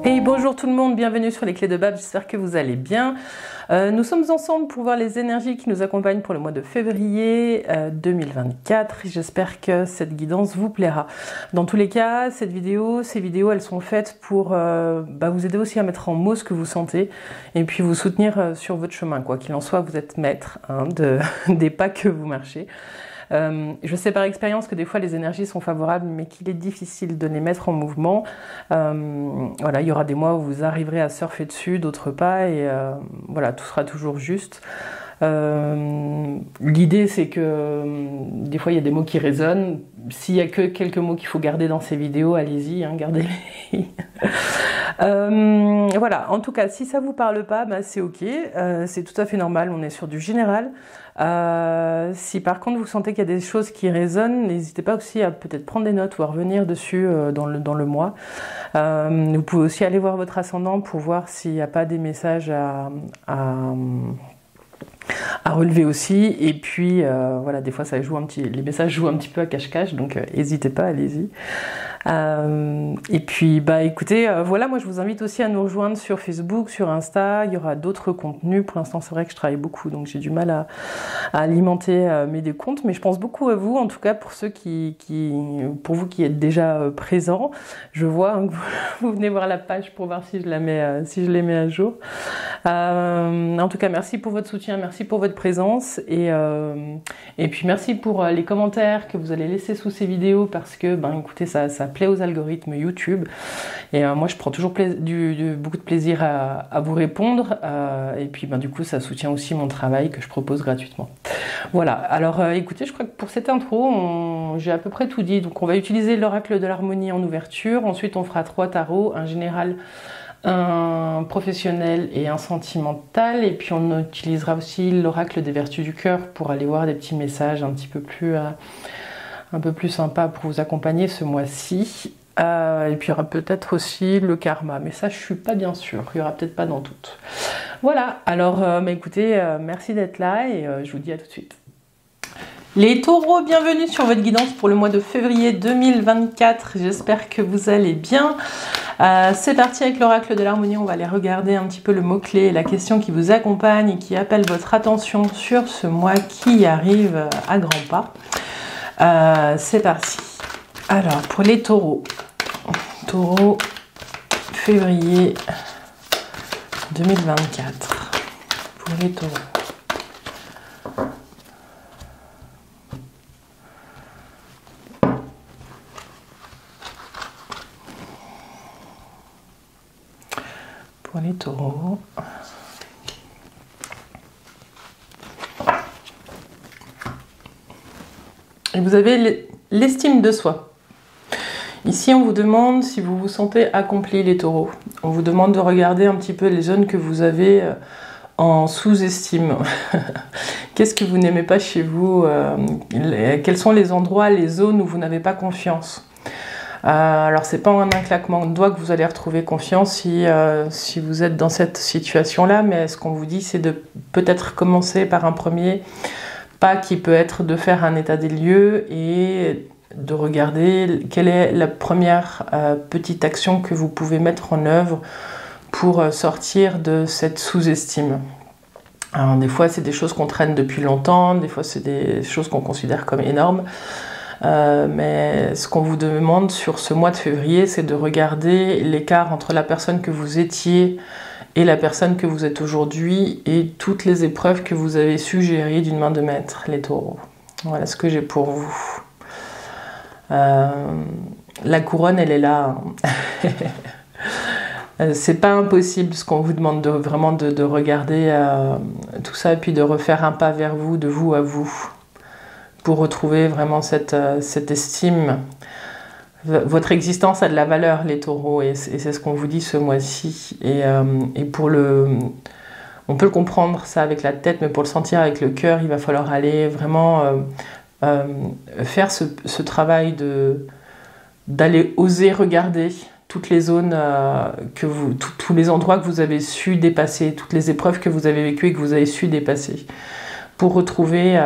Et bonjour tout le monde, bienvenue sur les clés de Bab, j'espère que vous allez bien. Nous sommes ensemble pour voir les énergies qui nous accompagnent pour le mois de février 2024. J'espère que cette guidance vous plaira. Dans tous les cas, ces vidéos, elles sont faites pour vous aider aussi à mettre en mots ce que vous sentez et puis vous soutenir sur votre chemin. Quoi qu'il en soit, vous êtes maître des pas que vous marchez. Je sais par expérience que des fois les énergies sont favorables mais qu'il est difficile de les mettre en mouvement. Voilà, il y aura des mois où vous arriverez à surfer dessus, d'autres pas, et voilà, tout sera toujours juste. L'idée c'est que des fois il y a des mots qui résonnent. S'il y a que quelques mots qu'il faut garder dans ces vidéos, allez-y, gardez-les. Voilà, en tout cas, si ça vous parle pas, c'est ok, c'est tout à fait normal, on est sur du général. Si par contre vous sentez qu'il y a des choses qui résonnent, n'hésitez pas aussi à peut-être prendre des notes ou à revenir dessus dans le mois. Vous pouvez aussi aller voir votre ascendant pour voir s'il n'y a pas des messages à relever aussi. Et puis voilà, des fois ça joue les messages jouent un petit peu à cache-cache, donc n'hésitez pas, allez-y. Et puis écoutez, voilà, moi je vous invite aussi à nous rejoindre sur Facebook, sur Insta. Il y aura d'autres contenus. Pour l'instant c'est vrai que je travaille beaucoup, donc j'ai du mal à alimenter mes décomptes, mais je pense beaucoup à vous, en tout cas pour ceux pour vous qui êtes déjà présents. Je vois que vous venez voir la page pour voir si je les mets à jour. En tout cas, merci pour votre soutien, merci pour votre présence, et puis merci pour les commentaires que vous allez laisser sous ces vidéos, parce que écoutez, ça plaît aux algorithmes YouTube, et moi je prends toujours beaucoup de plaisir à vous répondre, et puis du coup ça soutient aussi mon travail que je propose gratuitement. Voilà, alors écoutez, je crois que pour cette intro j'ai à peu près tout dit. Donc on va utiliser l'oracle de l'harmonie en ouverture, ensuite on fera 3 tarots, un général, un professionnel et un sentimental, et puis on utilisera aussi l'oracle des vertus du cœur pour aller voir des petits messages un peu plus sympas pour vous accompagner ce mois-ci. Et puis il y aura peut-être aussi le karma, mais ça je suis pas bien sûre, il y aura peut-être pas dans toutes. Voilà, alors écoutez, merci d'être là, et je vous dis à tout de suite. Les taureaux, bienvenue sur votre guidance pour le mois de février 2024, j'espère que vous allez bien. C'est parti avec l'oracle de l'harmonie, on va aller regarder un petit peu le mot-clé, la question qui vous accompagne et qui appelle votre attention sur ce mois qui arrive à grands pas. C'est parti. Alors, pour les taureaux, février 2024, pour les taureaux. Pour les taureaux. Et vous avez l'estime de soi. Ici, on vous demande si vous vous sentez accompli, les taureaux. On vous demande de regarder un petit peu les zones que vous avez en sous-estime. Qu'est-ce que vous n'aimez pas chez vous? Quels sont les endroits, les zones où vous n'avez pas confiance? Alors c'est pas en un claquement de doigts que vous allez retrouver confiance si vous êtes dans cette situation-là, mais ce qu'on vous dit, c'est de peut-être commencer par un premier pas qui peut être de faire un état des lieux et de regarder quelle est la première petite action que vous pouvez mettre en œuvre pour sortir de cette sous-estime. Alors des fois c'est des choses qu'on traîne depuis longtemps, des fois c'est des choses qu'on considère comme énormes. Mais ce qu'on vous demande sur ce mois de février, c'est de regarder l'écart entre la personne que vous étiez et la personne que vous êtes aujourd'hui, et toutes les épreuves que vous avez su gérer d'une main de maître, les taureaux. Voilà ce que j'ai pour vous. La couronne, elle est là. C'est pas impossible, ce qu'on vous demande vraiment de regarder tout ça, et puis de refaire un pas vers vous, de vous à vous, pour retrouver vraiment cette estime. Votre existence a de la valeur, les taureaux, et c'est ce qu'on vous dit ce mois-ci. Et on peut le comprendre ça avec la tête, mais pour le sentir avec le cœur, il va falloir aller vraiment faire ce travail d'aller oser regarder toutes les zones tous les endroits que vous avez su dépasser, toutes les épreuves que vous avez vécues et que vous avez su dépasser, pour retrouver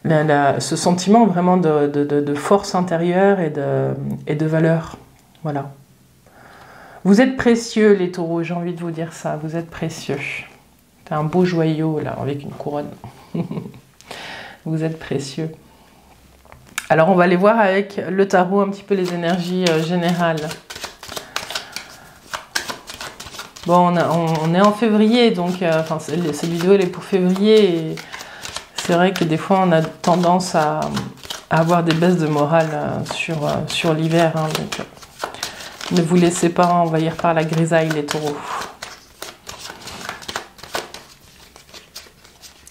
ce sentiment vraiment de force intérieure et de valeur. Voilà. Vous êtes précieux, les taureaux, j'ai envie de vous dire ça. Vous êtes précieux. C'est un beau joyau, là, avec une couronne. Vous êtes précieux. Alors, on va aller voir avec le tarot un petit peu les énergies générales. Bon, on est en février, donc cette vidéo elle est pour février. C'est vrai que des fois, on a tendance à avoir des baisses de morale sur l'hiver. Hein, donc, ne vous laissez pas envahir par la grisaille, les taureaux.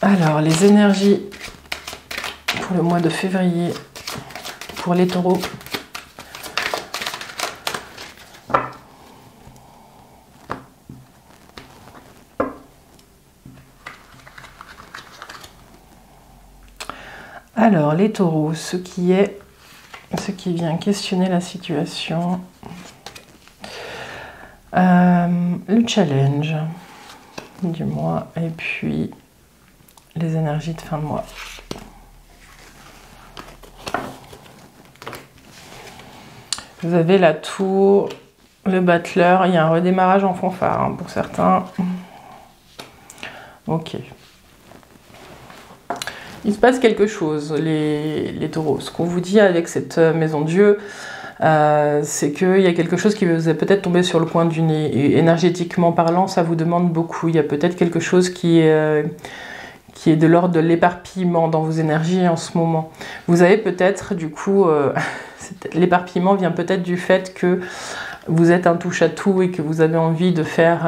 Alors, les énergies pour le mois de février, pour les taureaux. Alors, les taureaux, ce qui vient questionner la situation. Le challenge du mois et puis les énergies de fin de mois. Vous avez la tour, le battleur, il y a un redémarrage en fanfare hein, pour certains. Ok. Il se passe quelque chose, les taureaux. Ce qu'on vous dit avec cette maison de Dieu, c'est qu'il y a quelque chose qui vous est peut-être tombé sur le coin du nez. Et énergétiquement parlant, ça vous demande beaucoup. Il y a peut-être quelque chose qui est de l'ordre de l'éparpillement dans vos énergies en ce moment. Vous avez peut-être, du coup, l'éparpillement vient peut-être du fait que vous êtes un touche-à-tout et que vous avez envie de faire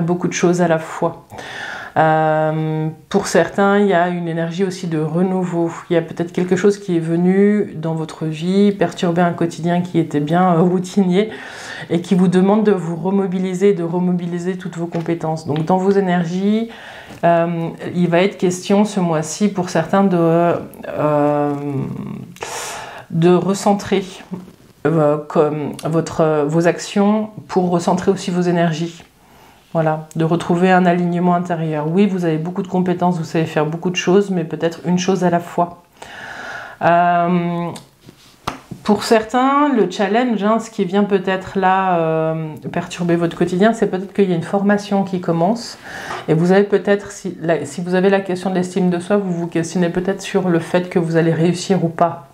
beaucoup de choses à la fois. Pour certains, il y a une énergie aussi de renouveau. Il y a peut-être quelque chose qui est venu dans votre vie, perturber un quotidien qui était bien routinier et qui vous demande de vous remobiliser, de remobiliser toutes vos compétences. Donc dans vos énergies, il va être question ce mois-ci pour certains de recentrer vos actions pour recentrer aussi vos énergies. Voilà, de retrouver un alignement intérieur. Oui, vous avez beaucoup de compétences, vous savez faire beaucoup de choses, mais peut-être une chose à la fois. Pour certains, le challenge, hein, ce qui vient peut-être là perturber votre quotidien, c'est peut-être qu'il y a une formation qui commence. Et vous avez peut-être, si vous avez la question de l'estime de soi, vous vous questionnez peut-être sur le fait que vous allez réussir ou pas.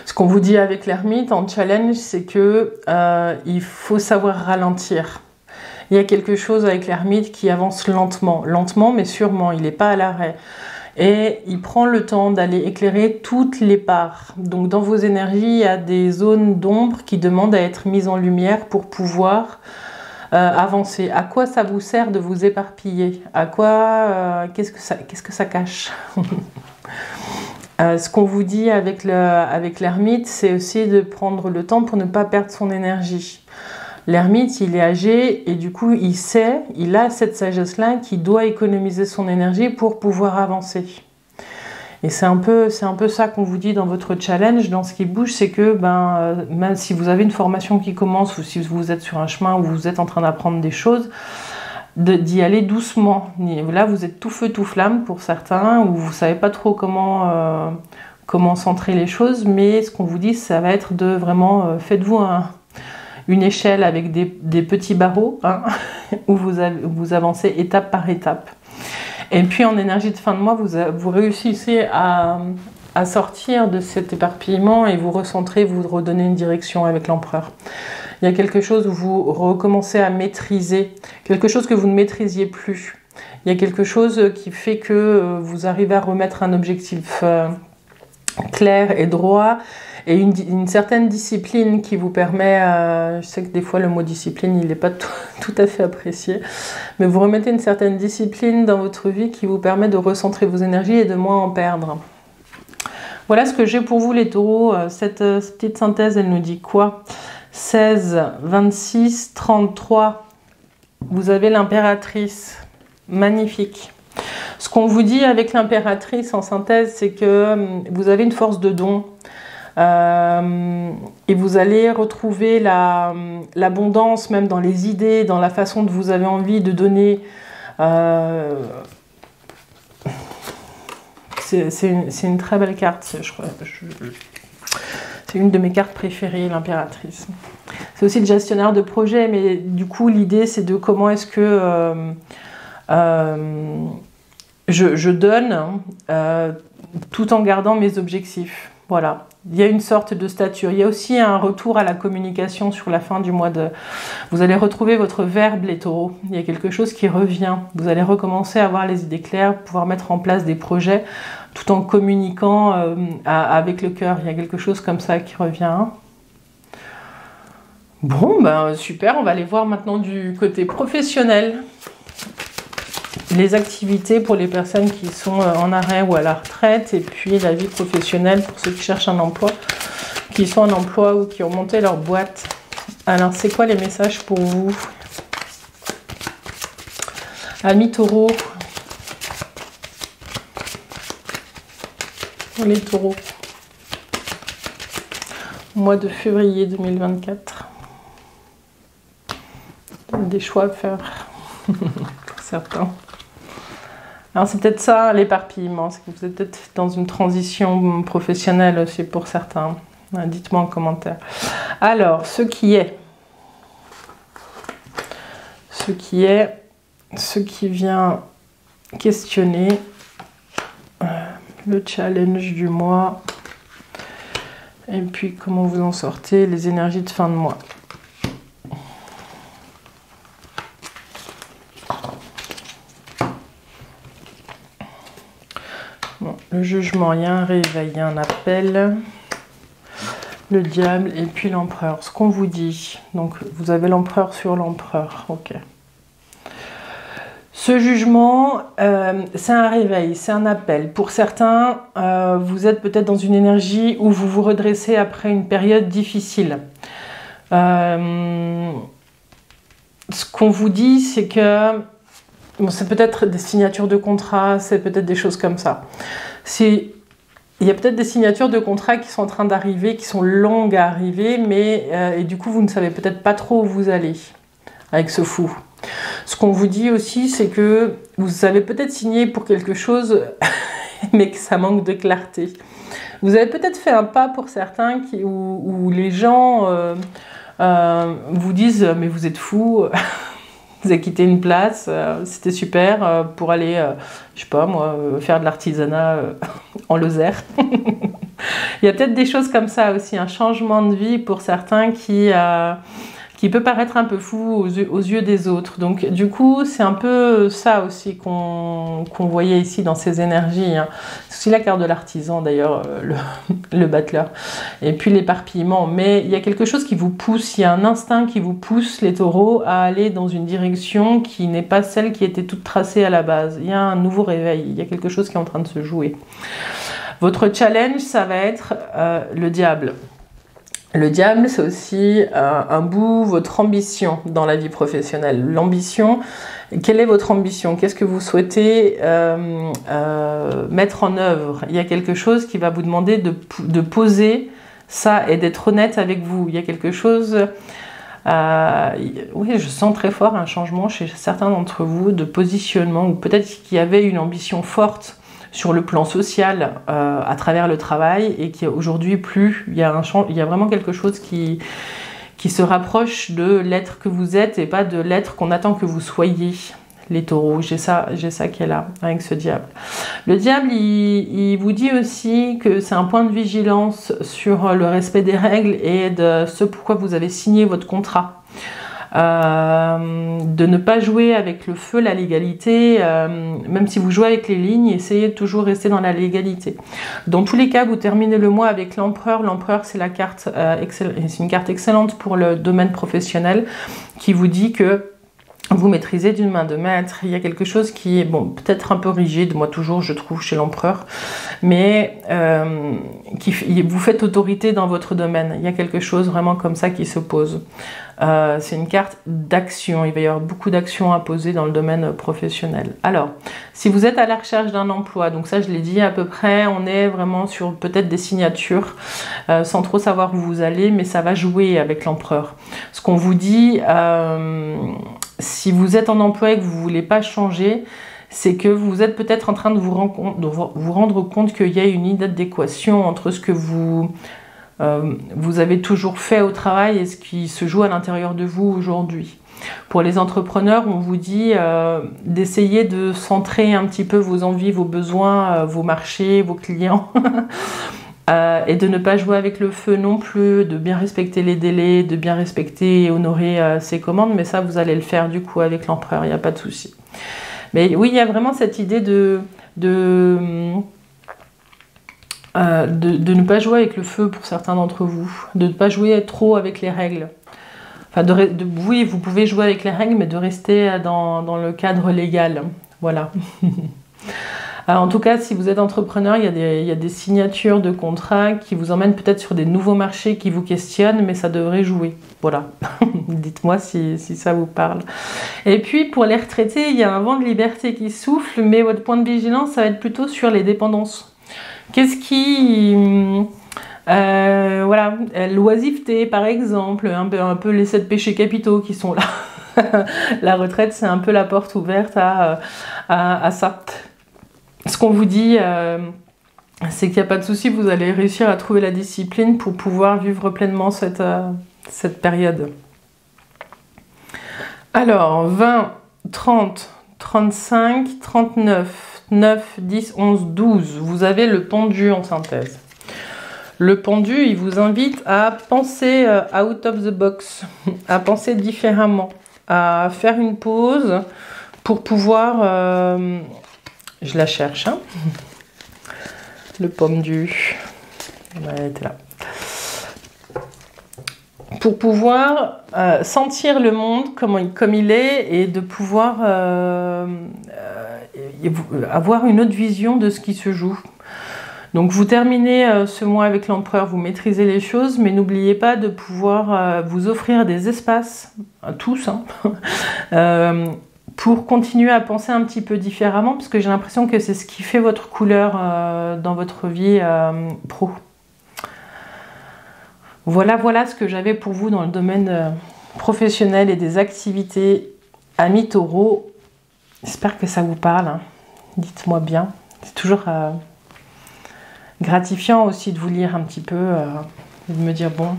Ce qu'on vous dit avec l'ermite en challenge, c'est que il faut savoir ralentir. Il y a quelque chose avec l'ermite qui avance lentement, mais sûrement, il n'est pas à l'arrêt. Et il prend le temps d'aller éclairer toutes les parts. Donc dans vos énergies, il y a des zones d'ombre qui demandent à être mises en lumière pour pouvoir avancer. À quoi ça vous sert de vous éparpiller? À quoi qu'est-ce que ça cache? Ce qu'on vous dit avec l'ermite, c'est aussi de prendre le temps pour ne pas perdre son énergie. L'ermite, il est âgé et du coup, il a cette sagesse-là qui doit économiser son énergie pour pouvoir avancer. Et c'est un peu ça qu'on vous dit dans votre challenge, dans ce qui bouge, c'est que même si vous avez une formation qui commence ou si vous êtes sur un chemin où vous êtes en train d'apprendre des choses, d'y aller doucement. Là, vous êtes tout feu, tout flamme pour certains, ou vous ne savez pas trop comment centrer les choses, mais ce qu'on vous dit, ça va être de vraiment, faites-vous une échelle avec des petits barreaux, hein, où vous avancez étape par étape. Et puis en énergie de fin de mois, vous réussissez à sortir de cet éparpillement et vous recentrer, vous redonner une direction avec l'empereur. Il y a quelque chose où vous recommencez à maîtriser, quelque chose que vous ne maîtrisiez plus. Il y a quelque chose qui fait que vous arrivez à remettre un objectif clair et droit, et une certaine discipline qui vous permet, je sais que des fois le mot discipline il n'est pas tout à fait apprécié, mais vous remettez une certaine discipline dans votre vie qui vous permet de recentrer vos énergies et de moins en perdre. Voilà ce que j'ai pour vous les taureaux. Cette petite synthèse, elle nous dit quoi? 16, 26, 33, vous avez l'impératrice, magnifique. Ce qu'on vous dit avec l'impératrice en synthèse, c'est que vous avez une force de don et vous allez retrouver l'abondance même dans les idées, dans la façon dont vous avez envie de donner. C'est une très belle carte, je crois. C'est une de mes cartes préférées, l'impératrice. c'est aussi le gestionnaire de projet, mais du coup l'idée c'est de comment est-ce que je donne tout en gardant mes objectifs. Voilà, il y a une sorte de stature. Il y a aussi un retour à la communication sur la fin du mois de... Vous allez retrouver votre verbe, les taureaux. Il y a quelque chose qui revient. Vous allez recommencer à avoir les idées claires, pouvoir mettre en place des projets tout en communiquant avec le cœur. Il y a quelque chose comme ça qui revient. Bon, ben super, on va aller voir maintenant du côté professionnel. Les activités pour les personnes qui sont en arrêt ou à la retraite, et puis la vie professionnelle pour ceux qui cherchent un emploi, qui sont en emploi ou qui ont monté leur boîte. Alors, c'est quoi les messages pour vous? Amis taureaux. Les taureaux. Mois de février 2024. Des choix à faire pour certains. Alors c'est peut-être ça l'éparpillement, c'est que vous êtes peut-être dans une transition professionnelle aussi pour certains. Dites-moi en commentaire. Alors, ce qui vient questionner le challenge du mois et puis comment vous en sortez, les énergies de fin de mois. Bon, le jugement, il y a un réveil, il y a un appel, le diable et puis l'empereur. Ce qu'on vous dit, donc vous avez l'empereur sur l'empereur, ok. Ce jugement, c'est un réveil, c'est un appel. Pour certains, vous êtes peut-être dans une énergie où vous vous redressez après une période difficile. Ce qu'on vous dit, c'est que bon, c'est peut-être des signatures de contrats, c'est peut-être des choses comme ça. Il y a peut-être des signatures de contrats qui sont en train d'arriver, qui sont longues à arriver, mais et du coup, vous ne savez peut-être pas trop où vous allez avec ce fou. Ce qu'on vous dit aussi, c'est que vous avez peut-être signé pour quelque chose, mais que ça manque de clarté. Vous avez peut-être fait un pas pour certains où les gens vous disent « mais vous êtes fou ». Vous avez quitté une place, c'était super pour aller, je sais pas moi, faire de l'artisanat en Lozère. Il y a peut-être des choses comme ça aussi, un changement de vie pour certains qui peut paraître un peu fou aux yeux des autres. Donc du coup, c'est un peu ça aussi qu'on voyait ici dans ces énergies. Hein. C'est aussi la carte de l'artisan d'ailleurs, le battleur. Et puis l'éparpillement. Mais il y a quelque chose qui vous pousse, il y a un instinct qui vous pousse, les taureaux, à aller dans une direction qui n'est pas celle qui était toute tracée à la base. Il y a un nouveau réveil, il y a quelque chose qui est en train de se jouer. Votre challenge, ça va être le diable. Le diable, c'est aussi un bout, votre ambition dans la vie professionnelle. L'ambition, quelle est votre ambition? Qu'est-ce que vous souhaitez mettre en œuvre? Il y a quelque chose qui va vous demander de poser ça et d'être honnête avec vous. Il y a quelque chose... oui, je sens très fort un changement chez certains d'entre vous de positionnement, ou peut-être qu'il y avait une ambition forte sur le plan social à travers le travail et qui aujourd'hui plus, il y a vraiment quelque chose qui se rapproche de l'être que vous êtes et pas de l'être qu'on attend que vous soyez, les taureaux. J'ai ça qui est là avec ce diable. Le diable, il vous dit aussi que c'est un point de vigilance sur le respect des règles et de ce pourquoi vous avez signé votre contrat. De ne pas jouer avec le feu, la légalité, même si vous jouez avec les lignes, essayez de toujours rester dans la légalité. Dans tous les cas, vous terminez le mois avec l'empereur. L'empereur, c'est la carte, c'est une carte excellente pour le domaine professionnel qui vous dit que vous maîtrisez d'une main de maître. Il y a quelque chose qui est, bon, peut-être un peu rigide, moi toujours je trouve chez l'empereur, mais vous faites autorité dans votre domaine. Il y a quelque chose vraiment comme ça qui se pose. C'est une carte d'action, il va y avoir beaucoup d'actions à poser dans le domaine professionnel. Alors, si vous êtes à la recherche d'un emploi, donc ça je l'ai dit à peu près, on est vraiment sur peut-être des signatures, sans trop savoir où vous allez, mais ça va jouer avec l'empereur. Ce qu'on vous dit, si vous êtes en emploi et que vous ne voulez pas changer, c'est que vous êtes peut-être en train de vous rendre compte qu'il y a une inadéquation entre ce que vous vous avez toujours fait au travail et ce qui se joue à l'intérieur de vous aujourd'hui. Pour les entrepreneurs, on vous dit d'essayer de centrer un petit peu vos envies, vos besoins, vos marchés, vos clients et de ne pas jouer avec le feu non plus, de bien respecter les délais, de bien respecter et honorer ses commandes, mais ça vous allez le faire du coup avec l'empereur, il n'y a pas de souci. Mais oui, il y a vraiment cette idée de ne pas jouer avec le feu pour certains d'entre vous, de ne pas jouer trop avec les règles. Enfin, oui, vous pouvez jouer avec les règles, mais de rester dans le cadre légal. Voilà. Alors, en tout cas, si vous êtes entrepreneur, il y a des signatures de contrats qui vous emmènent peut-être sur des nouveaux marchés qui vous questionnent, mais ça devrait jouer. Voilà. Dites-moi si ça vous parle. Et puis, pour les retraités, il y a un vent de liberté qui souffle, mais votre point de vigilance, ça va être plutôt sur les dépendances. Qu'est-ce qui... voilà, l'oisiveté par exemple, un peu les 7 péchés capitaux qui sont là. La retraite, c'est un peu la porte ouverte à ça. Ce qu'on vous dit, c'est qu'il n'y a pas de souci, vous allez réussir à trouver la discipline pour pouvoir vivre pleinement cette période. Alors, 20, 30, 35, 39, 9, 10, 11, 12, vous avez le pendu en synthèse. Le pendu, il vous invite à penser out of the box, à penser différemment, à faire une pause pour pouvoir... je la cherche, hein. Le pendu, elle était là. Pour pouvoir sentir le monde comme il est et de pouvoir avoir une autre vision de ce qui se joue. Donc vous terminez ce mois avec l'empereur, vous maîtrisez les choses, mais n'oubliez pas de pouvoir vous offrir des espaces, à tous, hein, pour continuer à penser un petit peu différemment, parce que j'ai l'impression que c'est ce qui fait votre couleur dans votre vie pro. Voilà ce que j'avais pour vous dans le domaine professionnel et des activités. Amis taureaux, j'espère que ça vous parle, hein. Dites-moi bien. C'est toujours gratifiant aussi de vous lire un petit peu et de me dire bon,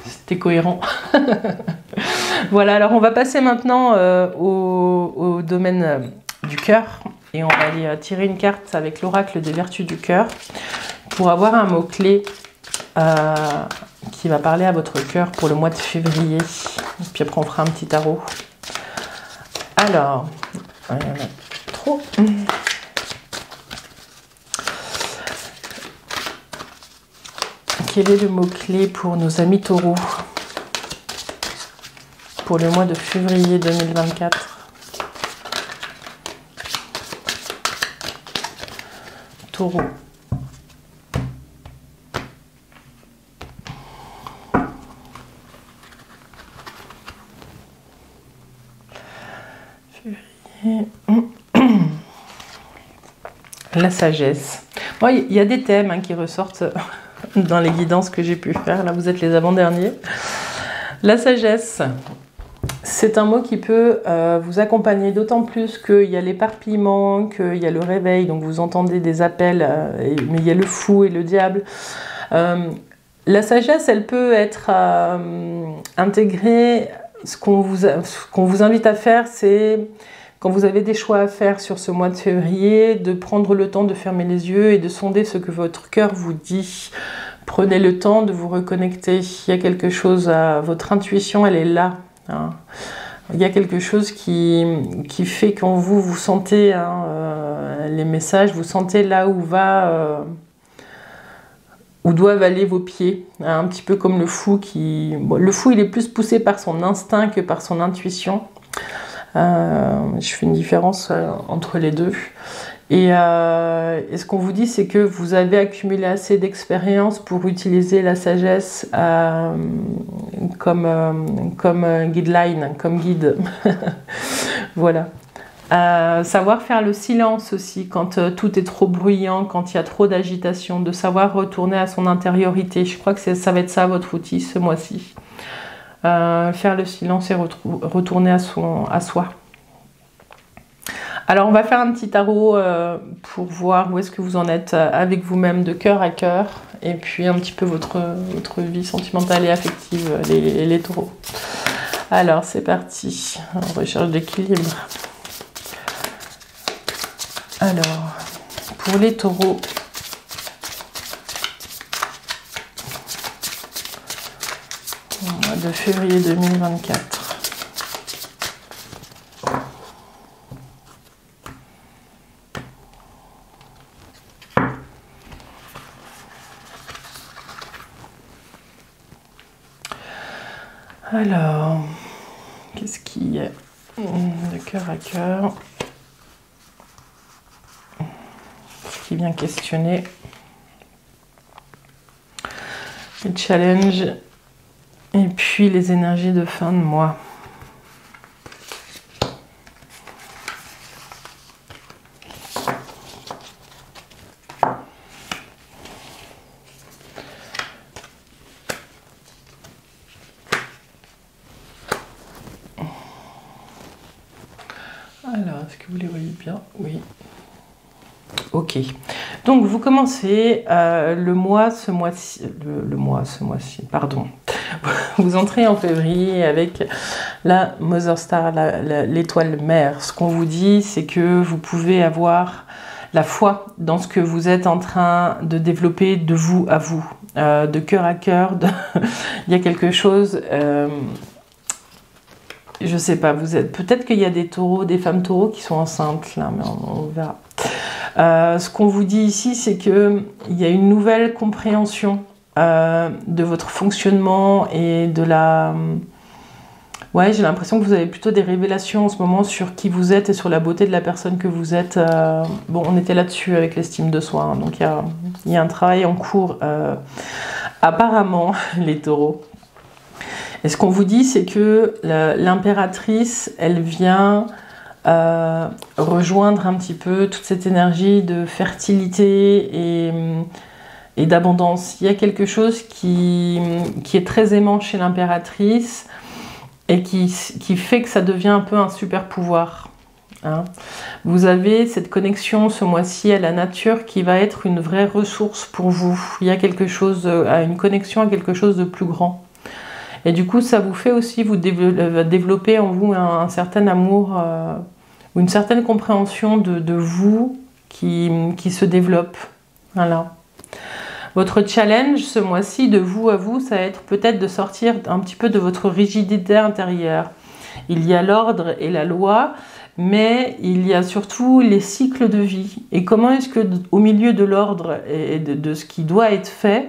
c'était cohérent. Voilà, alors on va passer maintenant au domaine du cœur et on va aller tirer une carte avec l'oracle des vertus du cœur pour avoir un mot-clé qui va parler à votre cœur pour le mois de février. Et puis après on fera un petit tarot. Alors, il y en a trop. Quel est le mot-clé pour nos amis taureaux pour le mois de février 2024? Taureau. Février. La sagesse. Bon, il y a des thèmes qui ressortent dans les guidances que j'ai pu faire. Là, vous êtes les avant-derniers. La sagesse, c'est un mot qui peut vous accompagner, d'autant plus qu'il y a l'éparpillement, qu'il y a le réveil, donc vous entendez des appels, mais il y a le fou et le diable. La sagesse, elle peut être intégrée. Ce qu'on vous invite à faire, c'est... Quand vous avez des choix à faire sur ce mois de février, de prendre le temps de fermer les yeux et de sonder ce que votre cœur vous dit. Prenez le temps de vous reconnecter. Il y a quelque chose, votre intuition, elle est là. Hein. Il y a quelque chose qui fait qu'en vous, vous sentez les messages, vous sentez là où doivent aller vos pieds. Hein, un petit peu comme le fou qui... Bon, le fou, il est plus poussé par son instinct que par son intuition. Je fais une différence entre les deux et ce qu'on vous dit, c'est que vous avez accumulé assez d'expérience pour utiliser la sagesse comme guideline, comme guide. Voilà. Savoir faire le silence aussi quand tout est trop bruyant, quand il y a trop d'agitation, de savoir retourner à son intériorité. Je crois que ça va être ça votre outil ce mois-ci. Faire le silence et retourner à soi. Alors on va faire un petit tarot pour voir où est-ce que vous en êtes avec vous-même de cœur à cœur et puis un petit peu votre vie sentimentale et affective, les taureaux. Alors, c'est parti. On recherche d'équilibre. Alors, pour les taureaux, au mois de février 2024. Alors, qu'est-ce qu'il y a de cœur à cœur qui vient questionner les challenges et puis les énergies de fin de mois. Alors, est-ce que vous les voyez bien? Oui. Ok. Donc, vous commencez ce mois-ci, pardon. Vous entrez en février avec la Mother Star, l'étoile mère. Ce qu'on vous dit, c'est que vous pouvez avoir la foi dans ce que vous êtes en train de développer de vous à vous, de cœur à cœur. Il y a quelque chose... je sais pas, peut-être qu'il y a des taureaux, des femmes taureaux qui sont enceintes là, mais on verra. Ce qu'on vous dit ici, c'est que il y a une nouvelle compréhension de votre fonctionnement et de la... Ouais, j'ai l'impression que vous avez plutôt des révélations en ce moment sur qui vous êtes et sur la beauté de la personne que vous êtes. Bon, on était là-dessus avec l'estime de soi, hein, donc il y a un travail en cours, apparemment, les taureaux. Et ce qu'on vous dit, c'est que l'impératrice, elle vient rejoindre un petit peu toute cette énergie de fertilité et d'abondance. Il y a quelque chose qui est très aimant chez l'impératrice et qui fait que ça devient un peu un super pouvoir. Hein. Vous avez cette connexion ce mois-ci à la nature qui va être une vraie ressource pour vous. Il y a quelque chose, une connexion à quelque chose de plus grand. Et du coup, ça vous fait aussi vous développer en vous un certain amour ou une certaine compréhension de vous qui se développe. Voilà. Votre challenge ce mois-ci, de vous à vous, ça va être peut-être de sortir un petit peu de votre rigidité intérieure. Il y a l'ordre et la loi, mais il y a surtout les cycles de vie. Et comment est-ce que, au milieu de l'ordre et de ce qui doit être fait,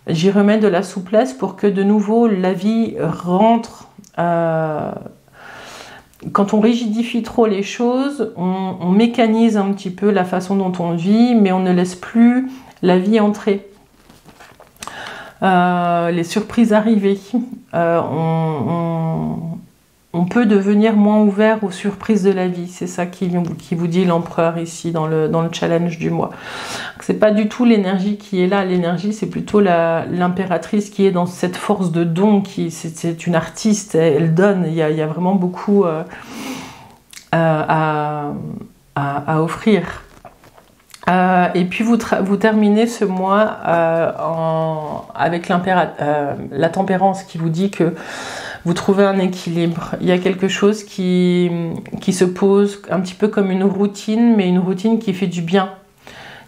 j'y remets de la souplesse pour que de nouveau la vie rentre. Quand on rigidifie trop les choses, on mécanise un petit peu la façon dont on vit, mais on ne laisse plus la vie entrer. Les surprises arriver. On peut devenir moins ouvert aux surprises de la vie. C'est ça qui vous dit l'empereur ici dans le challenge du mois. C'est pas du tout l'énergie qui est là. L'énergie, c'est plutôt l'impératrice qui est dans cette force de don. C'est une artiste, elle donne. Il y a vraiment beaucoup à offrir. Et puis vous terminez ce mois avec la tempérance qui vous dit que vous trouvez un équilibre. Il y a quelque chose qui se pose un petit peu comme une routine, mais une routine qui fait du bien.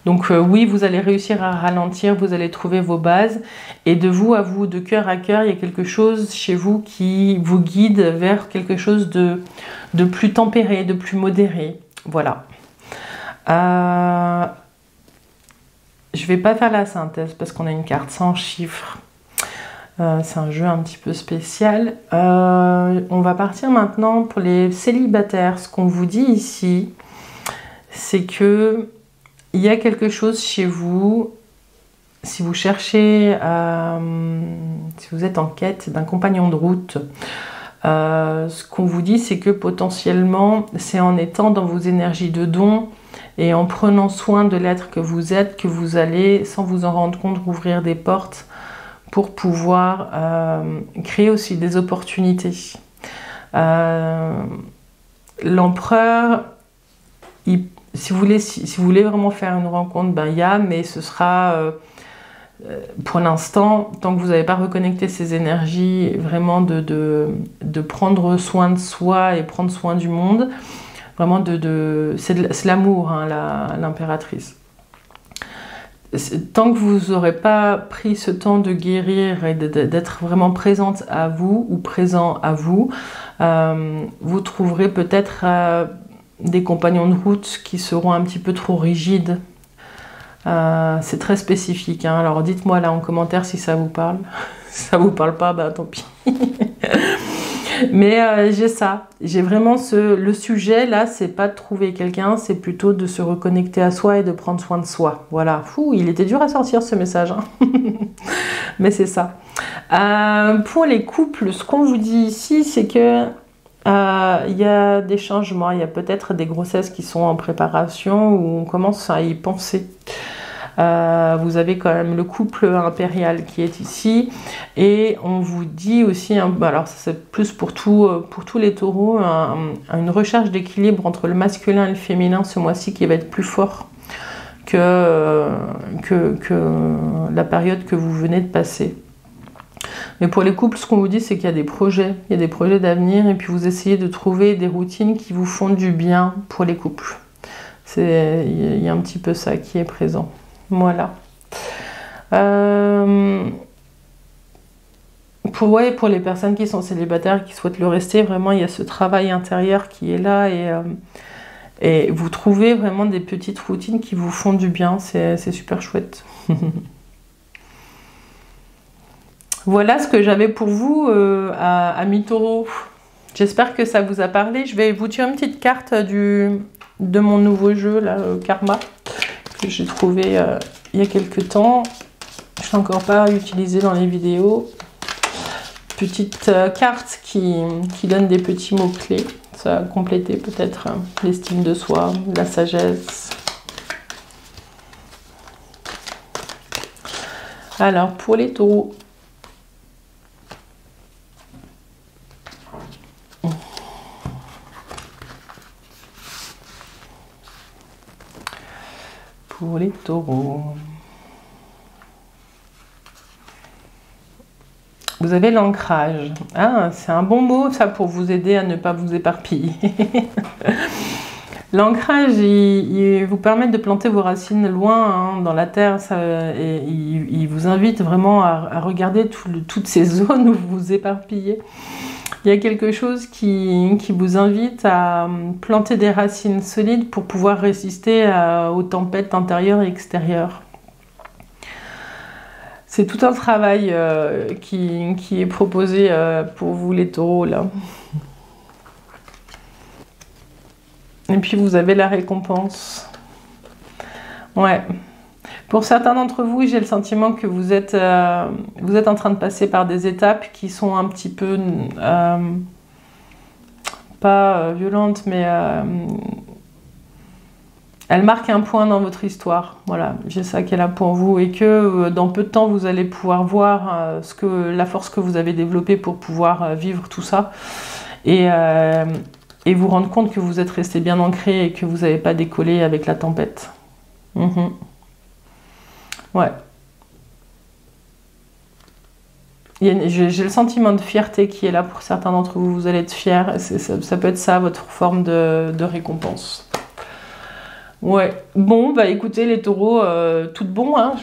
Donc oui, vous allez réussir à ralentir, vous allez trouver vos bases. Et de vous à vous, de cœur à cœur, il y a quelque chose chez vous qui vous guide vers quelque chose de plus tempéré, de plus modéré. Voilà. Je ne vais pas faire la synthèse parce qu'on a une carte sans chiffres. C'est un jeu un petit peu spécial. On va partir maintenant pour les célibataires. Ce qu'on vous dit ici, c'est que il y a quelque chose chez vous. Si vous cherchez, si vous êtes en quête d'un compagnon de route, ce qu'on vous dit, c'est que potentiellement, c'est en étant dans vos énergies de don et en prenant soin de l'être que vous êtes, que vous allez, sans vous en rendre compte, ouvrir des portes pour pouvoir créer aussi des opportunités. L'empereur, si vous voulez vraiment faire une rencontre, ben il y a, mais ce sera pour l'instant, tant que vous n'avez pas reconnecté ces énergies, vraiment de prendre soin de soi et prendre soin du monde, vraiment c'est l'amour, hein, l'impératrice. Tant que vous n'aurez pas pris ce temps de guérir et d'être vraiment présente à vous ou présent à vous, vous trouverez peut-être des compagnons de route qui seront un petit peu trop rigides. C'est très spécifique, hein. Alors dites-moi là en commentaire si ça vous parle. Si ça vous parle pas, bah tant pis. Mais j'ai ça. J'ai vraiment le sujet là, c'est pas de trouver quelqu'un, c'est plutôt de se reconnecter à soi et de prendre soin de soi. Voilà. Fou, il était dur à sortir ce message, hein. Mais c'est ça. Pour les couples, ce qu'on vous dit ici, c'est que il y a des changements, il y a peut-être des grossesses qui sont en préparation ou on commence à y penser. Vous avez quand même le couple impérial qui est ici et on vous dit aussi, alors c'est plus pour tous les taureaux, une recherche d'équilibre entre le masculin et le féminin ce mois-ci qui va être plus fort que la période que vous venez de passer. Mais pour les couples, ce qu'on vous dit, c'est qu'il y a des projets, d'avenir, et puis vous essayez de trouver des routines qui vous font du bien pour les couples. Il y a un petit peu ça qui est présent. Voilà. Pour les personnes qui sont célibataires, qui souhaitent le rester, vraiment, il y a ce travail intérieur qui est là, et vous trouvez vraiment des petites routines qui vous font du bien. C'est super chouette. Voilà ce que j'avais pour vous, amis taureaux. J'espère que ça vous a parlé. Je vais vous tirer une petite carte de mon nouveau jeu, là, Karma, que j'ai trouvé il y a quelques temps. Je ne l'ai encore pas utilisé dans les vidéos. Petite carte qui donne des petits mots-clés. Ça va compléter peut-être l'estime de soi, la sagesse. Alors, pour les taureaux. Pour les taureaux. Vous avez l'ancrage. Ah, c'est un bon mot, ça, pour vous aider à ne pas vous éparpiller. L'ancrage, il vous permet de planter vos racines loin, hein, dans la terre, et il vous invite vraiment à regarder toutes ces zones où vous vous éparpillez. Il y a quelque chose qui vous invite à planter des racines solides pour pouvoir résister aux tempêtes intérieures et extérieures. C'est tout un travail qui est proposé pour vous les taureaux là. Et puis vous avez la récompense. Ouais. Pour certains d'entre vous, j'ai le sentiment que vous êtes en train de passer par des étapes qui sont un petit peu pas violentes, mais elles marquent un point dans votre histoire. Voilà, j'ai ça qui est là pour vous, et que dans peu de temps, vous allez pouvoir voir la force que vous avez développée pour pouvoir vivre tout ça, et vous rendre compte que vous êtes resté bien ancré et que vous n'avez pas décollé avec la tempête. Ouais. J'ai le sentiment de fierté qui est là pour certains d'entre vous. Vous allez être fiers. Ça peut être ça, votre forme de récompense. Ouais. Bon, bah écoutez, les taureaux, tout bon, hein.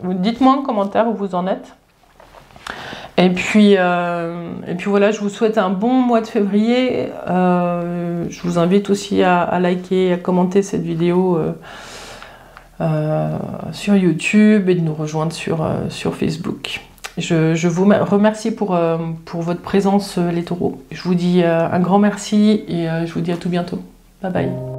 Dites-moi en commentaire où vous en êtes. Et puis voilà, je vous souhaite un bon mois de février. Je vous invite aussi à liker et à commenter cette vidéo sur YouTube et de nous rejoindre sur Facebook. Je vous remercie pour votre présence, les taureaux. Je vous dis un grand merci et je vous dis à tout bientôt. Bye bye.